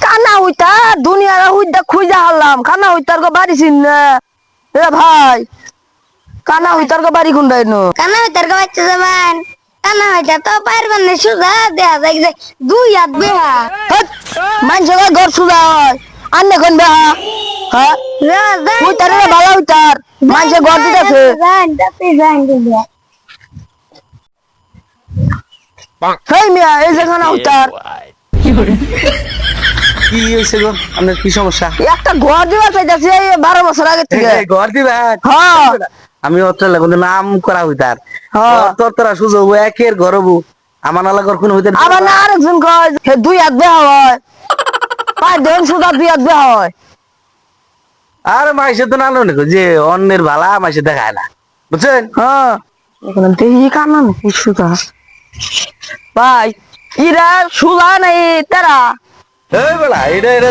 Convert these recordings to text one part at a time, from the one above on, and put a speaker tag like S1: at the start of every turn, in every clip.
S1: কানা হইতা দুনিয়ার হইতা খুঁজা হারলাম কানা হইতার গো বাড়ি চিন না এ ভাই কানা হইতার গো বাড়ি কোনটাই নো
S2: কানা হইতার গো বাচ্চা যাবেন কানা হইতা তো পারবেন না সুজা দেয়া যায় যে দুই হাত বেহা
S1: মানুষের ঘর সুজা হয় আন্নে কোন বেহা হ্যাঁ হইতার রে ভালো হইতার মানুষের ঘর দিতেছে হেই মিয়া এই যে কানা হইতার
S3: কি হয়েছে গো আপনার কি সমস্যা?
S1: একটা ঘর দিবা চাইতেছি 12 বছর আগে থেকে
S3: ঘর দিবেন?
S1: হ্যাঁ
S3: আমি অত্র লাগুন নাম করা হইতার
S1: হ্যাঁ
S3: তোরা সুযোগ একের ঘর হবু আমার নালা ঘর কোন হইতে
S1: আবার না আরেকজন কয় সে দুই হাত বেহা হয় পাঁচ দিন সুদা দুই হাত বেহা হয়
S3: আর মাইসে তো নালো নাকো যে অন্যের ভালা মাইসে দেখায় না বুঝছেন?
S1: হ্যাঁ এখানে দেখি কানা নাকি সুদা ভাই ইরা সুদা নাই তারা
S3: এই বেলা এটা এটা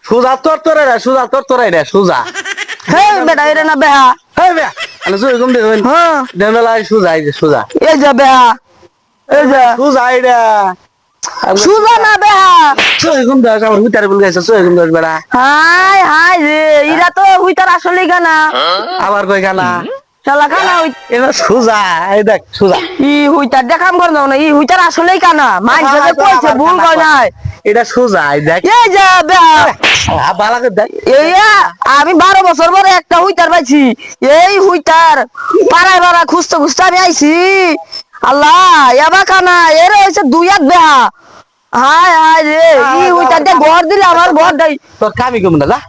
S3: সুজা তোর রে সুজা
S1: হে বেটা এরা না বেহা
S3: এই বেয়া আলো সুই ঘুম দেখবেন
S1: হ্যাঁ
S3: দেমেলা সুজা এই যে সুজা
S1: এই যে বেহা এই যে
S3: সুজা এটা
S1: সুদা না বেহা
S3: সুই ঘুম দাস আমার হুইতারে বল গেছে সুই ঘুম দাস বেড়া
S1: হাই হাই রে ইরা তো হুইতার আসলে কানা
S3: আবার কই গানা
S1: শালা কানা হই
S3: এটা সুজা এই দেখ সুজা
S1: ই হুইতার দেখাম কর না ই হুইতার আসলেই কানা মাইন যে কইছে ভুল কই নাই
S3: এটা সুজা এই দেখ
S1: এই যে বেহা
S3: বালা করে দেখ
S1: এইয়া আমি 12 বছর পরে একটা হুইতার পাইছি এই হুইতার পাড়ায় পাড়া খুঁজতে খুঁজতে আমি আইছি আল্লাহ এবার কানা এর হয়েছে দুই হাত বেহা হায় হায় রে ই হুইতার দিয়ে ঘর দিলে আমার ঘর দেয়
S3: তোর কামি কম না যা